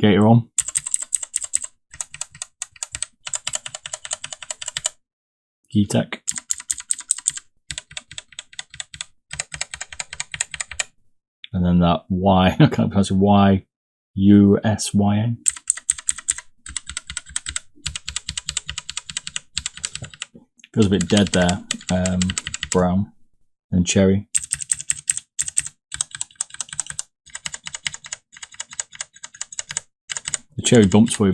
Gateron. Greetech. And then that Y, I can't pronounce it, Y-U-S-Y-A. Feels a bit dead there. Brown and cherry. The cherry bumps for you.